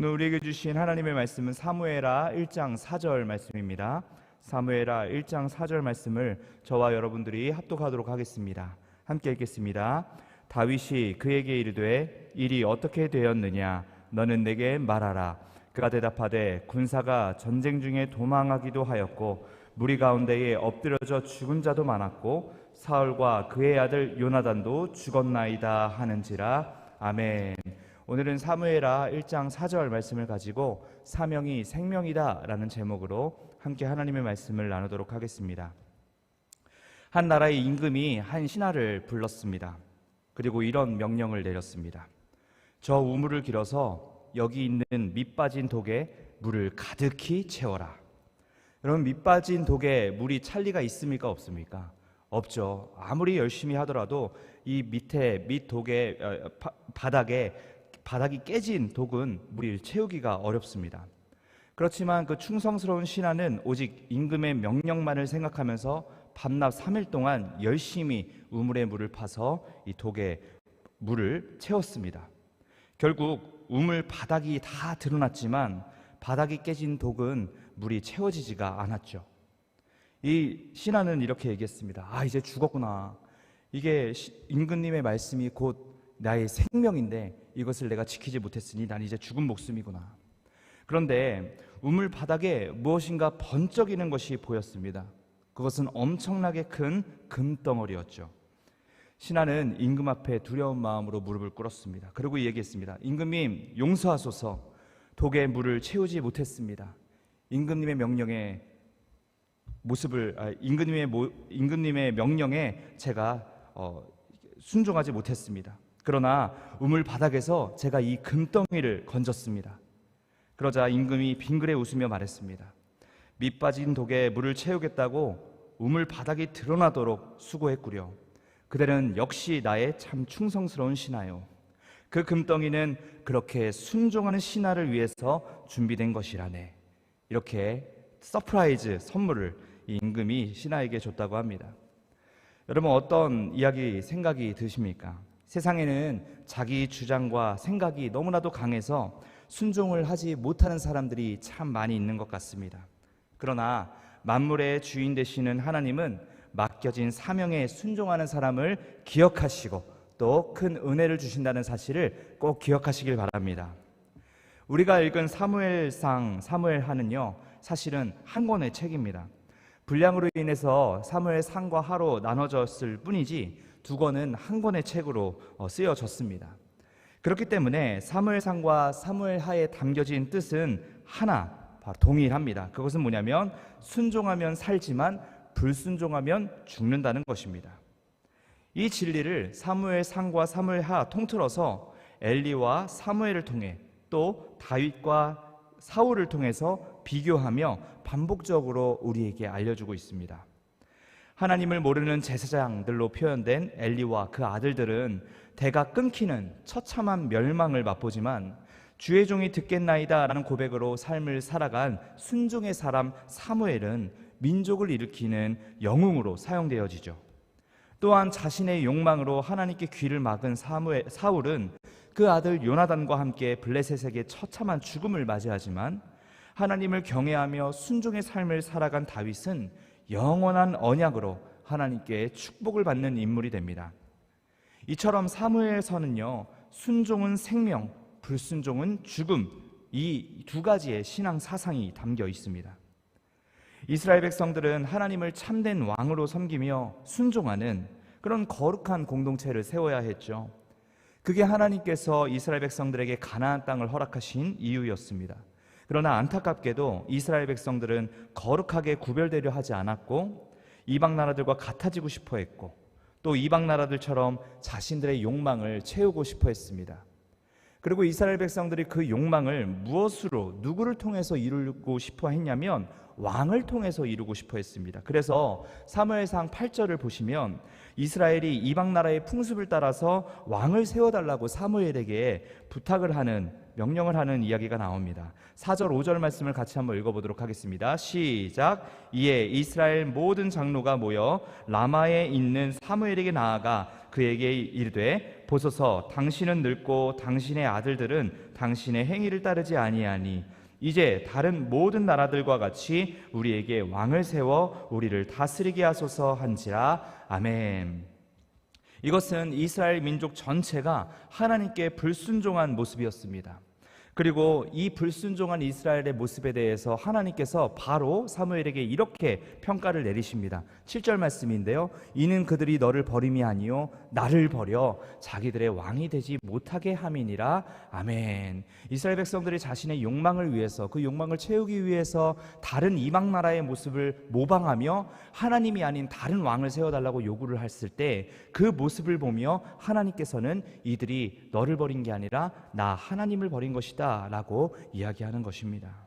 오늘 우리에게 주신 하나님의 말씀은 사무엘하 1장 4절 말씀입니다. 사무엘하 1장 4절 말씀을 저와 여러분들이 합독하도록 하겠습니다. 함께 읽겠습니다. 다윗이 그에게 이르되 일이 어떻게 되었느냐 너는 내게 말하라. 그가 대답하되 군사가 전쟁 중에 도망하기도 하였고 무리 가운데에 엎드려져 죽은 자도 많았고 사울과 그의 아들 요나단도 죽었나이다 하는지라. 아멘. 오늘은 사무엘하 1장 4절 말씀을 가지고 사명이 생명이다 라는 제목으로 함께 하나님의 말씀을 나누도록 하겠습니다. 한 나라의 임금이 한 신하를 불렀습니다. 그리고 이런 명령을 내렸습니다. 저 우물을 길어서 여기 있는 밑 빠진 독에 물을 가득히 채워라. 여러분, 밑 빠진 독에 물이 찰 리가 있습니까 없습니까? 없죠. 아무리 열심히 하더라도 이 밑에 밑 독에 바닥이 깨진 독은 물을 채우기가 어렵습니다. 그렇지만 그 충성스러운 신하는 오직 임금의 명령만을 생각하면서 밤낮 3일 동안 열심히 우물에 물을 파서 이 독에 물을 채웠습니다. 결국 우물 바닥이 다 드러났지만 바닥이 깨진 독은 물이 채워지지가 않았죠. 이 신하는 이렇게 얘기했습니다. 이제 죽었구나. 이게 임금님의 말씀이 곧 나의 생명인데 이것을 내가 지키지 못했으니 난 이제 죽은 목숨이구나. 그런데 우물 바닥에 무엇인가 번쩍이는 것이 보였습니다. 그것은 엄청나게 큰 금덩어리였죠. 신하는 임금 앞에 두려운 마음으로 무릎을 꿇었습니다. 그리고 얘기했습니다. 임금님, 용서하소서. 독에 물을 채우지 못했습니다. 임금님의 명령에 제가 순종하지 못했습니다. 그러나 우물 바닥에서 제가 이 금덩이를 건졌습니다. 그러자 임금이 빙그레 웃으며 말했습니다. 밑 빠진 독에 물을 채우겠다고 우물 바닥이 드러나도록 수고했구려. 그대는 역시 나의 참 충성스러운 신하요. 그 금덩이는 그렇게 순종하는 신하를 위해서 준비된 것이라네. 이렇게 서프라이즈 선물을 이 임금이 신하에게 줬다고 합니다. 여러분, 어떤 생각이 드십니까? 세상에는 자기 주장과 생각이 너무나도 강해서 순종을 하지 못하는 사람들이 참 많이 있는 것 같습니다. 그러나 만물의 주인 되시는 하나님은 맡겨진 사명에 순종하는 사람을 기억하시고 또 큰 은혜를 주신다는 사실을 꼭 기억하시길 바랍니다. 우리가 읽은 사무엘하는요, 사실은 한 권의 책입니다. 분량으로 인해서 사무엘상과 하로 나눠졌을 뿐이지 두 권은 한 권의 책으로 쓰여졌습니다. 그렇기 때문에 사무엘상과 사무엘하에 담겨진 뜻은 하나, 바로 동일합니다. 그것은 뭐냐면 순종하면 살지만 불순종하면 죽는다는 것입니다. 이 진리를 사무엘상과 사무엘하 통틀어서 엘리와 사무엘을 통해 또 다윗과 사울을 통해서 비교하며 반복적으로 우리에게 알려주고 있습니다. 하나님을 모르는 제사장들로 표현된 엘리와 그 아들들은 대가 끊기는 처참한 멸망을 맛보지만 주의 종이 듣겠나이다 라는 고백으로 삶을 살아간 순종의 사람 사무엘은 민족을 일으키는 영웅으로 사용되어지죠. 또한 자신의 욕망으로 하나님께 귀를 막은 사울은 그 아들 요나단과 함께 블레셋에게 처참한 죽음을 맞이하지만 하나님을 경외하며 순종의 삶을 살아간 다윗은 영원한 언약으로 하나님께 축복을 받는 인물이 됩니다. 이처럼 사무엘서는요, 순종은 생명, 불순종은 죽음, 이 두 가지의 신앙 사상이 담겨 있습니다. 이스라엘 백성들은 하나님을 참된 왕으로 섬기며 순종하는 그런 거룩한 공동체를 세워야 했죠. 그게 하나님께서 이스라엘 백성들에게 가나안 땅을 허락하신 이유였습니다. 그러나 안타깝게도 이스라엘 백성들은 거룩하게 구별되려 하지 않았고 이방 나라들과 같아지고 싶어 했고 또 이방 나라들처럼 자신들의 욕망을 채우고 싶어 했습니다. 그리고 이스라엘 백성들이 그 욕망을 무엇으로, 누구를 통해서 이루고 싶어 했냐면 왕을 통해서 이루고 싶어 했습니다. 그래서 사무엘상 8절을 보시면 이스라엘이 이방 나라의 풍습을 따라서 왕을 세워달라고 사무엘에게 부탁을 하는 명령을 하는 이야기가 나옵니다. 4절 5절 말씀을 같이 한번 읽어보도록 하겠습니다. 시작. 이에 이스라엘 모든 장로가 모여 라마에 있는 사무엘에게 나아가 그에게 이르되 보소서 당신은 늙고 당신의 아들들은 당신의 행위를 따르지 아니하니 이제 다른 모든 나라들과 같이 우리에게 왕을 세워 우리를 다스리게 하소서 한지라. 아멘. 이것은 이스라엘 민족 전체가 하나님께 불순종한 모습이었습니다. 그리고 이 불순종한 이스라엘의 모습에 대해서 하나님께서 바로 사무엘에게 이렇게 평가를 내리십니다. 7절 말씀인데요. 이는 그들이 너를 버림이 아니요 나를 버려 자기들의 왕이 되지 못하게 함이니라. 아멘. 이스라엘 백성들이 자신의 욕망을 위해서, 그 욕망을 채우기 위해서 다른 이방 나라의 모습을 모방하며 하나님이 아닌 다른 왕을 세워달라고 요구를 했을 때 그 모습을 보며 하나님께서는 이들이 너를 버린 게 아니라 나 하나님을 버린 것이다 라고 이야기하는 것입니다.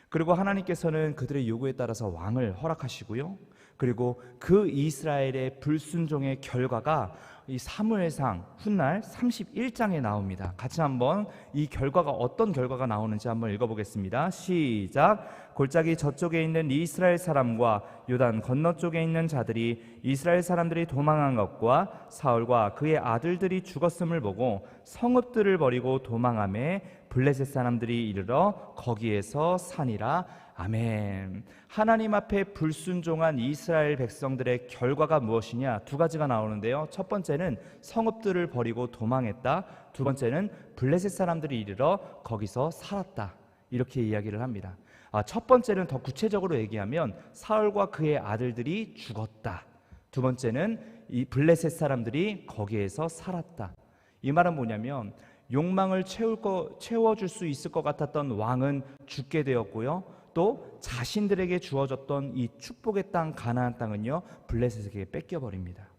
그리고 하나님께서는 그들의 요구에 따라서 왕을 허락하시고요. 그리고 그 이스라엘의 불순종의 결과가 이 사무엘상 훗날 31장에 나옵니다. 같이 한번 이 결과가 어떤 결과가 나오는지 한번 읽어보겠습니다. 시작. 골짜기 저쪽에 있는 이스라엘 사람과 요단 건너쪽에 있는 자들이 이스라엘 사람들이 도망한 것과 사울과 그의 아들들이 죽었음을 보고 성읍들을 버리고 도망하매 블레셋 사람들이 이르러 거기에서 사니라. 아멘. 하나님 앞에 불순종한 이스라엘 백성들의 결과가 무엇이냐? 두 가지가 나오는데요. 첫 번째는 성읍들을 버리고 도망했다. 두 번째는 블레셋 사람들이 이르러 거기서 살았다. 이렇게 이야기를 합니다. 첫 번째는 더 구체적으로 얘기하면 사울과 그의 아들들이 죽었다. 두 번째는 이 블레셋 사람들이 거기에서 살았다. 이 말은 뭐냐면 욕망을 채워줄 수 있을 것 같았던 왕은 죽게 되었고요. 또 자신들에게 주어졌던 이 축복의 땅 가나안 땅은요 블레셋에게 뺏겨버립니다.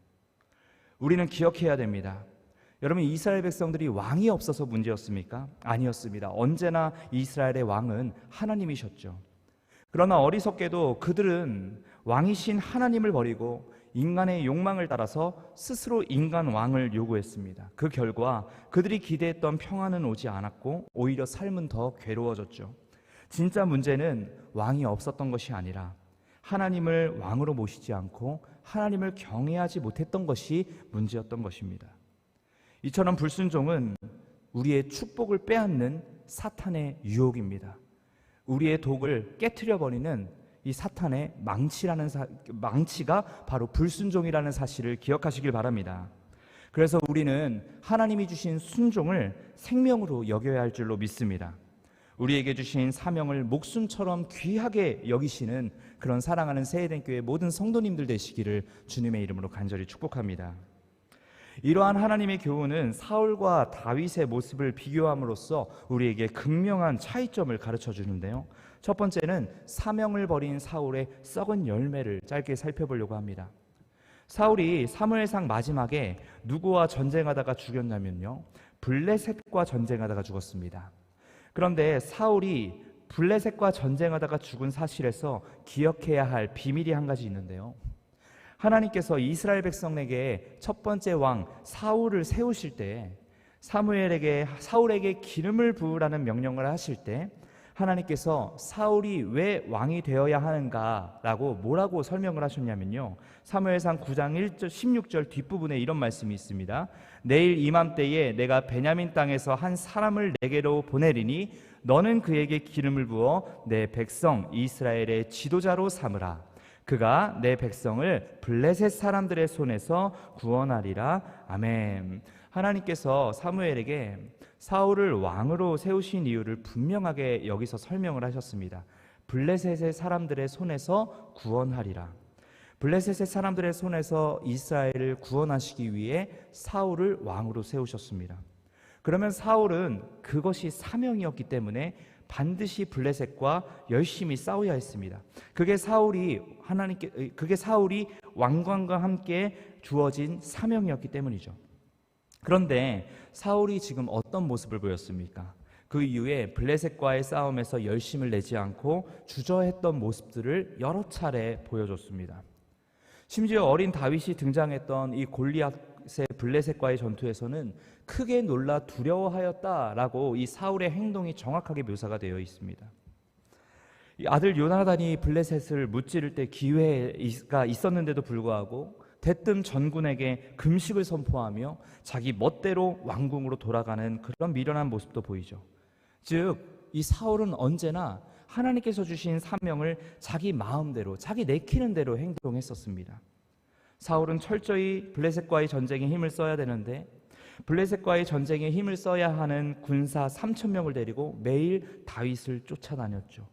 우리는 기억해야 됩니다. 여러분, 이스라엘 백성들이 왕이 없어서 문제였습니까? 아니었습니다. 언제나 이스라엘의 왕은 하나님이셨죠. 그러나 어리석게도 그들은 왕이신 하나님을 버리고 인간의 욕망을 따라서 스스로 인간 왕을 요구했습니다. 그 결과 그들이 기대했던 평안은 오지 않았고 오히려 삶은 더 괴로워졌죠. 진짜 문제는 왕이 없었던 것이 아니라 하나님을 왕으로 모시지 않고 하나님을 경외하지 못했던 것이 문제였던 것입니다. 이처럼 불순종은 우리의 축복을 빼앗는 사탄의 유혹입니다. 우리의 독을 깨트려버리는 이 사탄의 망치가 바로 불순종이라는 사실을 기억하시길 바랍니다. 그래서 우리는 하나님이 주신 순종을 생명으로 여겨야 할 줄로 믿습니다. 우리에게 주신 사명을 목숨처럼 귀하게 여기시는 그런 사랑하는 새해den교회 모든 성도님들 되시기를 주님의 이름으로 간절히 축복합니다. 이러한 하나님의 교훈은 사울과 다윗의 모습을 비교함으로써 우리에게 극명한 차이점을 가르쳐 주는데요. 첫 번째는 사명을 버린 사울의 썩은 열매를 짧게 살펴보려고 합니다. 사울이 사무엘상 마지막에 누구와 전쟁하다가 죽였냐면요, 블레셋과 전쟁하다가 죽었습니다. 그런데 사울이 블레셋과 전쟁하다가 죽은 사실에서 기억해야 할 비밀이 한 가지 있는데요. 하나님께서 이스라엘 백성에게 첫 번째 왕 사울을 세우실 때 사울에게 기름을 부으라는 명령을 하실 때 하나님께서 사울이 왜 왕이 되어야 하는가라고 뭐라고 설명을 하셨냐면요, 사무엘상 9장 1절 16절 뒷부분에 이런 말씀이 있습니다. 내일 이맘때에 내가 베냐민 땅에서 한 사람을 내게로 보내리니 너는 그에게 기름을 부어 내 백성 이스라엘의 지도자로 삼으라. 그가 내 백성을 블레셋 사람들의 손에서 구원하리라. 아멘. 하나님께서 사무엘에게 사울을 왕으로 세우신 이유를 분명하게 여기서 설명을 하셨습니다. 블레셋의 사람들의 손에서 구원하리라. 블레셋의 사람들의 손에서 이스라엘을 구원하시기 위해 사울을 왕으로 세우셨습니다. 그러면 사울은 그것이 사명이었기 때문에 반드시 블레셋과 열심히 싸워야 했습니다. 그게 사울이 왕관과 함께 주어진 사명이었기 때문이죠. 그런데 사울이 지금 어떤 모습을 보였습니까? 그 이후에 블레셋과의 싸움에서 열심을 내지 않고 주저했던 모습들을 여러 차례 보여줬습니다. 심지어 어린 다윗이 등장했던 이 골리앗 블레셋과의 전투에서는 크게 놀라 두려워하였다라고 이 사울의 행동이 정확하게 묘사가 되어 있습니다. 이 아들 요나단이 블레셋을 무찌를 때 기회가 있었는데도 불구하고 대뜸 전군에게 금식을 선포하며 자기 멋대로 왕궁으로 돌아가는 그런 미련한 모습도 보이죠. 즉, 이 사울은 언제나 하나님께서 주신 사명을 자기 마음대로, 자기 내키는 대로 행동했었습니다. 사울은 철저히 블레셋과의 전쟁에 힘을 써야 되는데 블레셋과의 전쟁에 힘을 써야 하는 군사 3,000명을 데리고 매일 다윗을 쫓아다녔죠.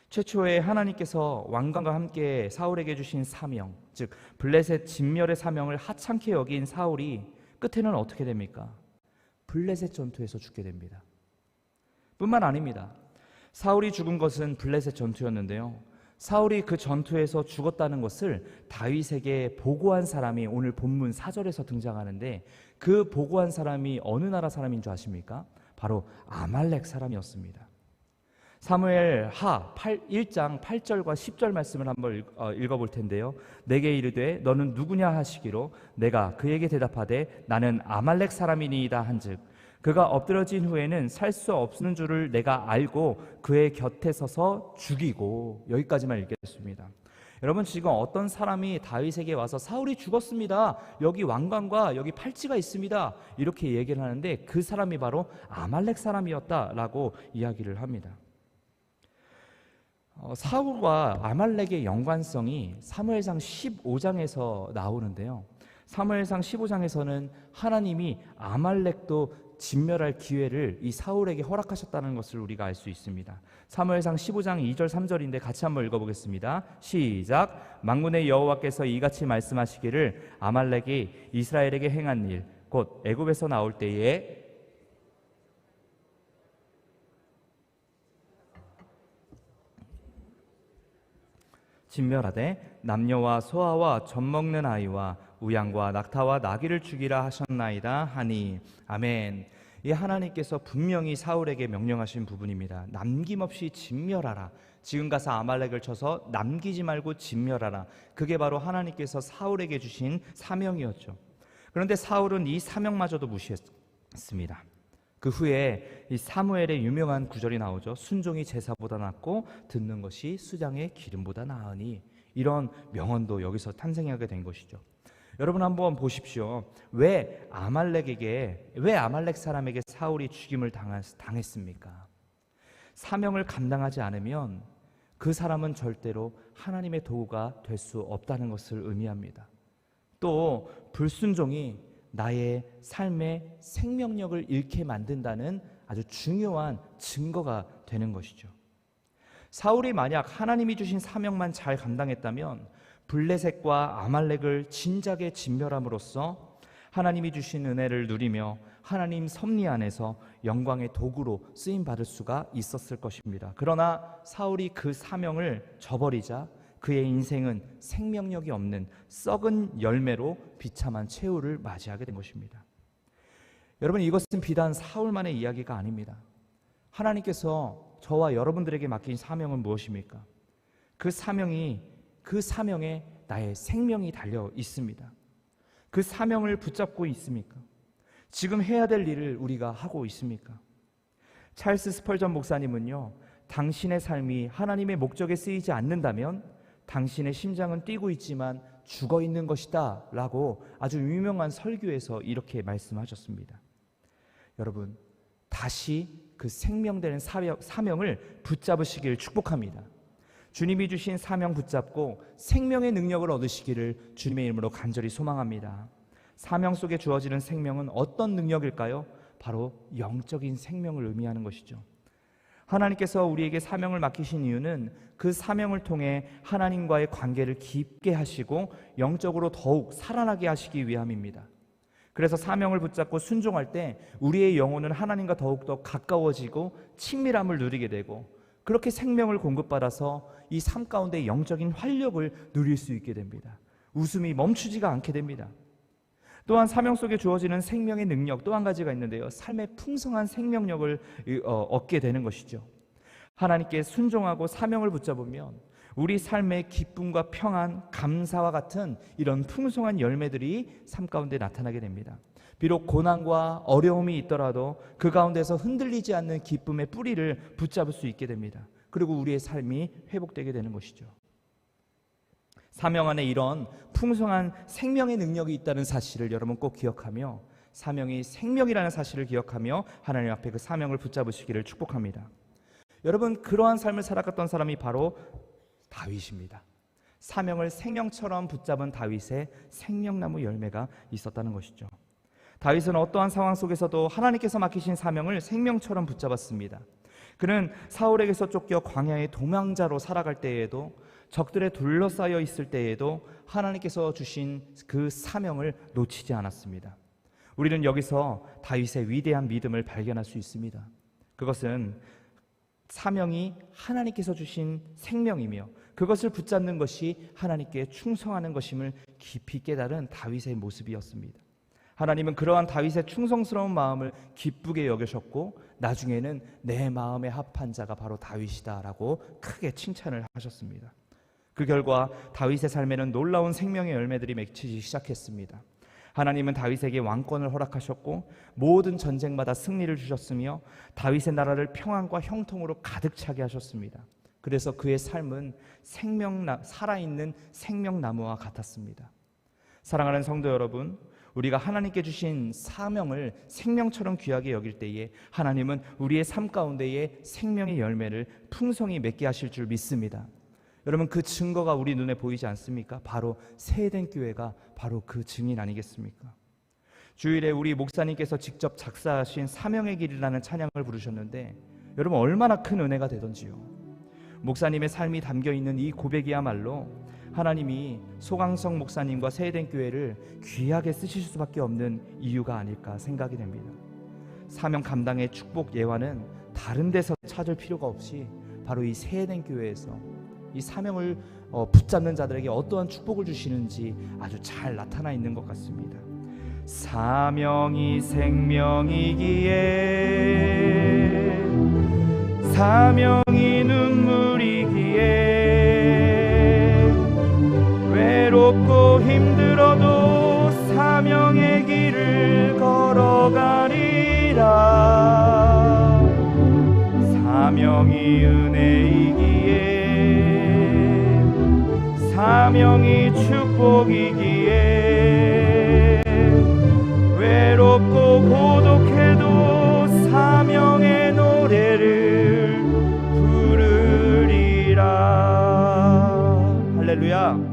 최초에 하나님께서 왕관과 함께 사울에게 주신 사명, 즉 블레셋 진멸의 사명을 하찮게 여긴 사울이 끝에는 어떻게 됩니까? 블레셋 전투에서 죽게 됩니다. 뿐만 아닙니다. 사울이 죽은 것은 블레셋 전투였는데요, 사울이 그 전투에서 죽었다는 것을 다윗에게 보고한 사람이 오늘 본문 4절에서 등장하는데, 그 보고한 사람이 어느 나라 사람인 줄 아십니까? 바로 아말렉 사람이었습니다. 사무엘 하 1장 8절과 10절 말씀을 한번 읽어볼 텐데요, 내게 이르되 너는 누구냐 하시기로 내가 그에게 대답하되 나는 아말렉 사람이니이다 한즉 그가 엎드러진 후에는 살 수 없는 줄을 내가 알고 그의 곁에 서서 죽이고. 여기까지만 읽겠습니다. 여러분, 지금 어떤 사람이 다윗에게 와서 사울이 죽었습니다, 여기 왕관과 여기 팔찌가 있습니다, 이렇게 얘기를 하는데 그 사람이 바로 아말렉 사람이었다라고 이야기를 합니다. 사울과 아말렉의 연관성이 사무엘상 15장에서 나오는데요, 사무엘상 15장에서는 하나님이 아말렉도 진멸할 기회를 이 사울에게 허락하셨다는 것을 우리가 알 수 있습니다. 사무엘상 15장 2절 3절인데 같이 한번 읽어보겠습니다. 시작. 만군의 여호와께서 이같이 말씀하시기를 아말렉이 이스라엘에게 행한 일 곧 애굽에서 나올 때에 진멸하되 남녀와 소아와 젖먹는 아이와 우양과 낙타와 나귀를 죽이라 하셨나이다 하니. 아멘. 이 하나님께서 분명히 사울에게 명령하신 부분입니다. 남김없이 진멸하라. 지금 가서 아말렉을 쳐서 남기지 말고 진멸하라. 그게 바로 하나님께서 사울에게 주신 사명이었죠. 그런데 사울은 이 사명마저도 무시했습니다. 그 후에 이 사무엘의 유명한 구절이 나오죠. 순종이 제사보다 낫고 듣는 것이 수장의 기름보다 나으니. 이런 명언도 여기서 탄생하게 된 것이죠. 여러분 한번 보십시오. 왜 아말렉 사람에게 사울이 죽임을 당했습니까? 사명을 감당하지 않으면 그 사람은 절대로 하나님의 도구가 될 수 없다는 것을 의미합니다. 또 불순종이 나의 삶의 생명력을 잃게 만든다는 아주 중요한 증거가 되는 것이죠. 사울이 만약 하나님이 주신 사명만 잘 감당했다면 블레셋과 아말렉을 진작에 진멸함으로써 하나님이 주신 은혜를 누리며 하나님 섭리 안에서 영광의 도구로 쓰임받을 수가 있었을 것입니다. 그러나 사울이 그 사명을 저버리자 그의 인생은 생명력이 없는 썩은 열매로 비참한 최후를 맞이하게 된 것입니다. 여러분, 이것은 비단 사울만의 이야기가 아닙니다. 하나님께서 저와 여러분들에게 맡긴 사명은 무엇입니까? 그 사명에 나의 생명이 달려 있습니다. 그 사명을 붙잡고 있습니까? 지금 해야 될 일을 우리가 하고 있습니까? 찰스 스펄전 목사님은요, 당신의 삶이 하나님의 목적에 쓰이지 않는다면 당신의 심장은 뛰고 있지만 죽어 있는 것이다 라고 아주 유명한 설교에서 이렇게 말씀하셨습니다. 여러분, 다시 그 생명되는 사명을 붙잡으시길 축복합니다. 주님이 주신 사명 붙잡고 생명의 능력을 얻으시기를 주님의 이름으로 간절히 소망합니다. 사명 속에 주어지는 생명은 어떤 능력일까요? 바로 영적인 생명을 의미하는 것이죠. 하나님께서 우리에게 사명을 맡기신 이유는 그 사명을 통해 하나님과의 관계를 깊게 하시고 영적으로 더욱 살아나게 하시기 위함입니다. 그래서 사명을 붙잡고 순종할 때 우리의 영혼은 하나님과 더욱더 가까워지고 친밀함을 누리게 되고, 그렇게 생명을 공급받아서 이 삶 가운데 영적인 활력을 누릴 수 있게 됩니다. 웃음이 멈추지가 않게 됩니다. 또한 사명 속에 주어지는 생명의 능력 또 한 가지가 있는데요, 삶의 풍성한 생명력을 얻게 되는 것이죠. 하나님께 순종하고 사명을 붙잡으면 우리 삶의 기쁨과 평안, 감사와 같은 이런 풍성한 열매들이 삶 가운데 나타나게 됩니다. 비록 고난과 어려움이 있더라도 그 가운데서 흔들리지 않는 기쁨의 뿌리를 붙잡을 수 있게 됩니다. 그리고 우리의 삶이 회복되게 되는 것이죠. 사명 안에 이런 풍성한 생명의 능력이 있다는 사실을 여러분 꼭 기억하며, 사명이 생명이라는 사실을 기억하며 하나님 앞에 그 사명을 붙잡으시기를 축복합니다. 여러분, 그러한 삶을 살아갔던 사람이 바로 다윗입니다. 사명을 생명처럼 붙잡은 다윗의 생명나무 열매가 있었다는 것이죠. 다윗은 어떠한 상황 속에서도 하나님께서 맡기신 사명을 생명처럼 붙잡았습니다. 그는 사울에게서 쫓겨 광야의 도망자로 살아갈 때에도, 적들에 둘러싸여 있을 때에도 하나님께서 주신 그 사명을 놓치지 않았습니다. 우리는 여기서 다윗의 위대한 믿음을 발견할 수 있습니다. 그것은 사명이 하나님께서 주신 생명이며 그것을 붙잡는 것이 하나님께 충성하는 것임을 깊이 깨달은 다윗의 모습이었습니다. 하나님은 그러한 다윗의 충성스러운 마음을 기쁘게 여기셨고 나중에는 내 마음에 합한 자가 바로 다윗이다라고 크게 칭찬을 하셨습니다. 그 결과 다윗의 삶에는 놀라운 생명의 열매들이 맺히기 시작했습니다. 하나님은 다윗에게 왕권을 허락하셨고 모든 전쟁마다 승리를 주셨으며 다윗의 나라를 평안과 형통으로 가득 차게 하셨습니다. 그래서 그의 삶은 살아있는 생명나무와 같았습니다. 사랑하는 성도 여러분, 우리가 하나님께 주신 사명을 생명처럼 귀하게 여길 때에 하나님은 우리의 삶 가운데에 생명의 열매를 풍성히 맺게 하실 줄 믿습니다. 여러분, 그 증거가 우리 눈에 보이지 않습니까? 바로 새해된 교회가 바로 그 증인 아니겠습니까? 주일에 우리 목사님께서 직접 작사하신 사명의 길이라는 찬양을 부르셨는데 여러분, 얼마나 큰 은혜가 되던지요. 목사님의 삶이 담겨있는 이 고백이야말로 하나님이 소강성 목사님과 새해된 교회를 귀하게 쓰실 수밖에 없는 이유가 아닐까 생각이 됩니다. 사명 감당의 축복 예화는 다른 데서 찾을 필요가 없이 바로 이 새해된 교회에서 이 사명을 붙잡는 자들에게 어떠한 축복을 주시는지 아주 잘 나타나 있는 것 같습니다. 사명이 생명이기에 사명이 눈물이기에 외롭고 힘들어도 사명의 길을 걸어가리라. 사명이 은혜이기에 사명이 축복이기에 외롭고 고독해도 사명의 노래를 부르리라. 할렐루야.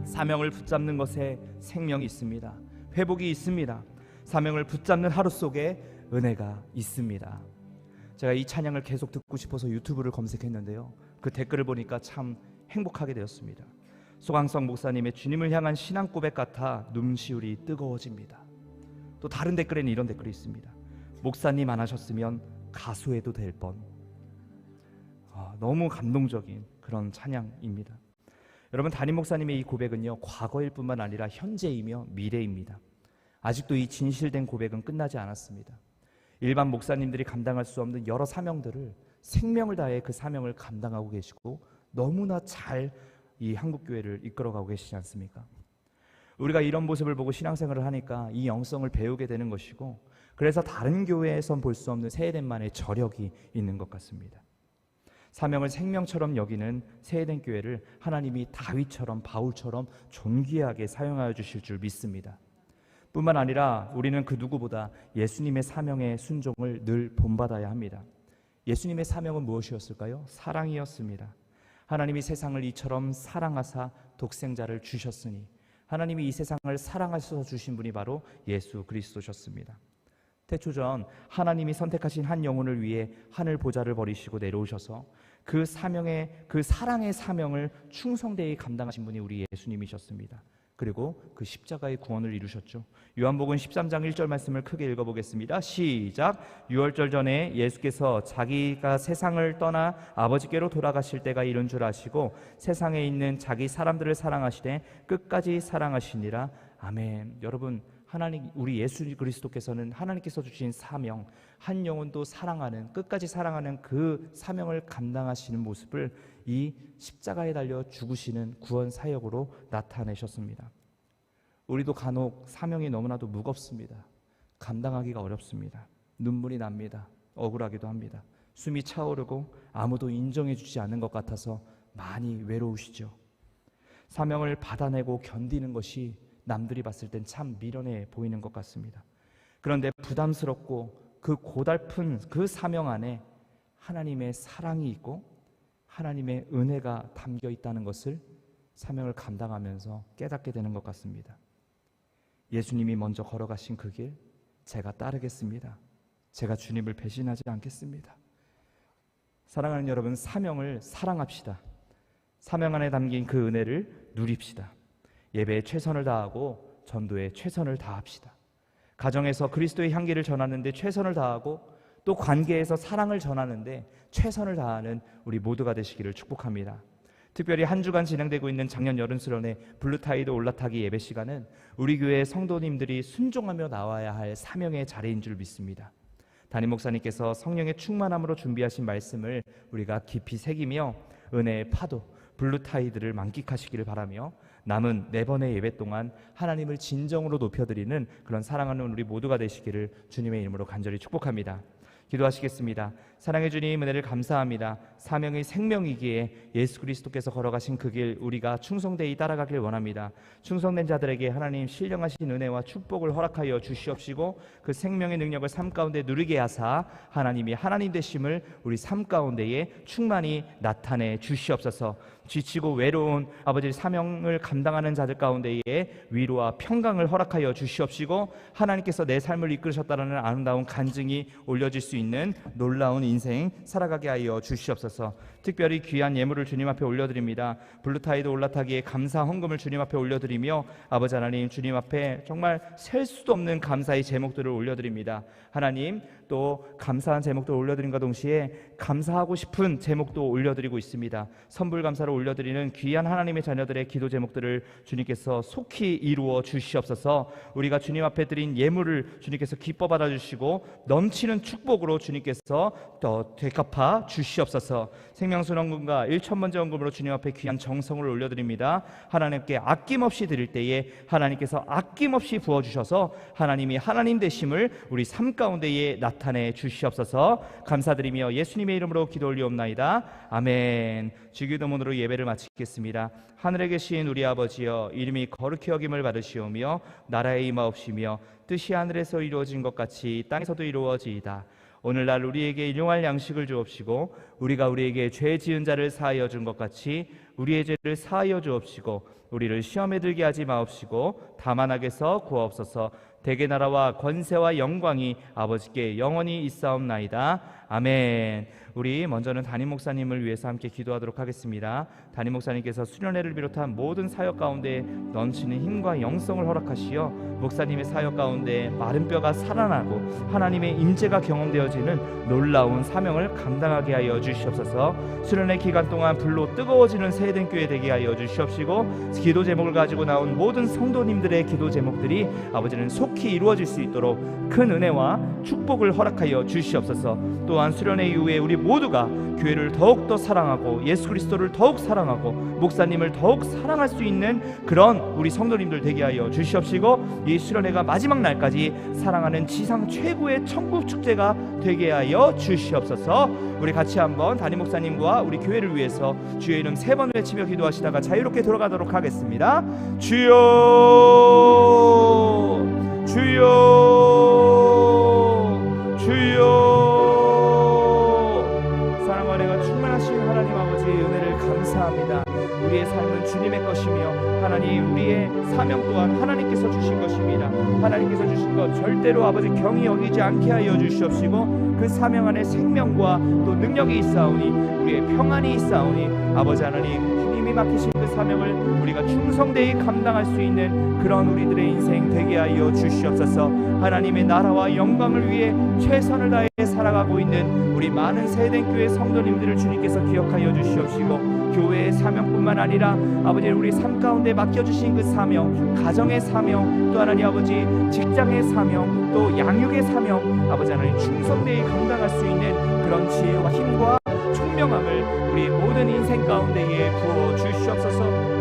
사명을 붙잡는 것에 생명이 있습니다. 회복이 있습니다. 사명을 붙잡는 하루 속에 은혜가 있습니다. 제가 이 찬양을 계속 듣고 싶어서 유튜브를 검색했는데요, 그 댓글을 보니까 참 행복하게 되었습니다. 소강성 목사님의 주님을 향한 신앙 고백 같아 눈시울이 뜨거워집니다. 또 다른 댓글에는 이런 댓글이 있습니다. 목사님 안 하셨으면 가수해도 될 뻔. 너무 감동적인 그런 찬양입니다. 여러분, 담임 목사님의 이 고백은요, 과거일 뿐만 아니라 현재이며 미래입니다. 아직도 이 진실된 고백은 끝나지 않았습니다. 일반 목사님들이 감당할 수 없는 여러 사명들을 생명을 다해 그 사명을 감당하고 계시고 너무나 잘 이 한국교회를 이끌어가고 계시지 않습니까? 우리가 이런 모습을 보고 신앙생활을 하니까 이 영성을 배우게 되는 것이고, 그래서 다른 교회에선 볼 수 없는 새해된만의 저력이 있는 것 같습니다. 사명을 생명처럼 여기는 새해된 교회를 하나님이 다윗처럼 바울처럼 존귀하게 사용하여 주실 줄 믿습니다. 뿐만 아니라 우리는 그 누구보다 예수님의 사명의 순종을 늘 본받아야 합니다. 예수님의 사명은 무엇이었을까요? 사랑이었습니다. 하나님이 세상을 이처럼 사랑하사 독생자를 주셨으니 하나님이 이 세상을 사랑하셔서 주신 분이 바로 예수 그리스도셨습니다. 태초전 하나님이 선택하신 한 영혼을 위해 하늘 보좌를 버리시고 내려오셔서 그 사랑의 사명을 충성되이 감당하신 분이 우리 예수님이셨습니다. 그리고 그 십자가의 구원을 이루셨죠. 요한복음 13장 1절 말씀을 크게 읽어보겠습니다. 시작. 유월절 전에 예수께서 자기가 세상을 떠나 아버지께로 돌아가실 때가 이른 줄 아시고 세상에 있는 자기 사람들을 사랑하시되 끝까지 사랑하시니라. 아멘. 여러분, 하나님, 우리 예수 그리스도께서는 하나님께서 주신 사명, 한 영혼도 사랑하는, 끝까지 사랑하는 그 사명을 감당하시는 모습을 이 십자가에 달려 죽으시는 구원 사역으로 나타내셨습니다. 우리도 간혹 사명이 너무나도 무겁습니다. 감당하기가 어렵습니다. 눈물이 납니다. 억울하기도 합니다. 숨이 차오르고 아무도 인정해 주지 않는 것 같아서 많이 외로우시죠. 사명을 받아내고 견디는 것이 남들이 봤을 땐 참 미련해 보이는 것 같습니다. 그런데 부담스럽고 그 고달픈 그 사명 안에 하나님의 사랑이 있고 하나님의 은혜가 담겨 있다는 것을 사명을 감당하면서 깨닫게 되는 것 같습니다. 예수님이 먼저 걸어가신 그 길 제가 따르겠습니다. 제가 주님을 배신하지 않겠습니다. 사랑하는 여러분, 사명을 사랑합시다. 사명 안에 담긴 그 은혜를 누립시다. 예배에 최선을 다하고 전도에 최선을 다합시다. 가정에서 그리스도의 향기를 전하는데 최선을 다하고 또 관계에서 사랑을 전하는데 최선을 다하는 우리 모두가 되시기를 축복합니다. 특별히 한 주간 진행되고 있는 작년 여름수련회 블루타이드 올라타기 예배 시간은 우리 교회 성도님들이 순종하며 나와야 할 사명의 자리인 줄 믿습니다. 담임 목사님께서 성령의 충만함으로 준비하신 말씀을 우리가 깊이 새기며 은혜의 파도, 블루타이드를 만끽하시기를 바라며 남은 4번의 예배 동안 하나님을 진정으로 높여드리는 그런 사랑하는 우리 모두가 되시기를 주님의 이름으로 간절히 축복합니다. 기도하시겠습니다. 사랑해 주님, 은혜를 감사합니다. 사명의 생명이기에 예수 그리스도께서 걸어가신 그 길 우리가 충성되이 따라가길 원합니다. 충성된 자들에게 하나님 신령하신 은혜와 축복을 허락하여 주시옵시고 그 생명의 능력을 삶 가운데 누리게 하사 하나님이 하나님 되심을 우리 삶 가운데에 충만히 나타내 주시옵소서. 지치고 외로운 아버지 사명을 감당하는 자들 가운데에 위로와 평강을 허락하여 주시옵시고 하나님께서 내 삶을 이끌으셨다는 아름다운 간증이 올려질 수 있는 놀라운 인생 살아가게 하여 주시옵소서. 특별히 귀한 예물을 주님 앞에 올려드립니다. 블루타이드 올라타기에 감사 헌금을 주님 앞에 올려드리며 아버지 하나님, 주님 앞에 정말 셀 수도 없는 감사의 제목들을 올려드립니다. 하나님, 또 감사한 제목도 올려드림과 동시에 감사하고 싶은 제목도 올려드리고 있습니다. 선불 감사를 올려드리는 귀한 하나님의 자녀들의 기도 제목들을 주님께서 속히 이루어 주시옵소서. 우리가 주님 앞에 드린 예물을 주님께서 기뻐 받아주시고 넘치는 축복으로 주님께서 더 되갚아 주시옵소서. 생명순환금과 1,000번째 헌금으로 주님 앞에 귀한 정성을 올려드립니다. 하나님께 아낌없이 드릴 때에 하나님께서 아낌없이 부어주셔서 하나님이 하나님 되심을 우리 삶 가운데에 나타내 주시옵소서. 감사드리며 예수님의 이름으로 기도 올리옵나이다. 아멘. 주기도문으로 예배를 마치겠습니다. 하늘에 계신 우리 아버지여, 이름이 거룩히 여김을 받으시오며 나라의 임하옵시며 뜻이 하늘에서 이루어진 것 같이 땅에서도 이루어지이다. 오늘날 우리에게 일용할 양식을 주옵시고 우리가 우리에게 죄 지은 자를 사하여 준 것 같이 우리의 죄를 사하여 주옵시고 우리를 시험에 들게 하지 마옵시고 다만 악에서 구하옵소서. 대개 나라와 권세와 영광이 아버지께 영원히 있사옵나이다. 아멘. 우리 먼저는 담임 목사님을 위해서 함께 기도하도록 하겠습니다. 담임 목사님께서 수련회를 비롯한 모든 사역 가운데 넘치는 힘과 영성을 허락하시어 목사님의 사역 가운데 마른 뼈가 살아나고 하나님의 임재가 경험되어지는 놀라운 사명을 감당하게 하여 주시옵소서. 수련회 기간 동안 불로 뜨거워지는 세된 교회 되게 하여 주시옵시고 기도 제목을 가지고 나온 모든 성도님들의 기도 제목들이 아버지는 속히 이루어질 수 있도록 큰 은혜와 축복을 허락하여 주시옵소서. 또한 수련회 이후에 우리 모두가 교회를 더욱더 사랑하고 예수 그리스도를 더욱 사랑하고 목사님을 더욱 사랑할 수 있는 그런 우리 성도님들 되게 하여 주시옵시고 이 수련회가 마지막 날까지 사랑하는 지상 최고의 천국 축제가 되게 하여 주시옵소서. 우리 같이 한번 담임 목사님과 우리 교회를 위해서 주의 이름 3번 외치며 기도하시다가 자유롭게 돌아가도록 하겠습니다. 주여 주여 주여. 사랑과 은혜가 충만하신 하나님 아버지의 은혜를 감사합니다. 우리의 삶은 주님의 것이며 하나님 우리의 사명 또한 하나님께서 주신 것입니다. 하나님께서 주신 것 절대로 아버지 경히 여기지 않게 하여 주시옵시고 그 사명 안에 생명과 또 능력이 있사오니 우리의 평안이 있사오니 아버지 하나님 주님이 맡기신 그 사명을 우리가 충성되이 감당할 수 있는 그런 우리들의 인생 되게 하여 주시옵소서. 하나님의 나라와 영광을 위해 최선을 다해 살아가고 있는 우리 많은 세대교회 성도님들을 주님께서 기억하여 주시옵시고 교회의 사명뿐만 아니라 아버지 우리 삶 가운데 맡겨주신 그 사명, 가정의 사명, 또 하나님 아버지 직장의 사명, 또 양육의 사명 아버지 하나님 충성되이 감당할 수 있는 그런 지혜와 힘과 총명함을 우리 모든 인생 가운데에 부어 주시옵소서.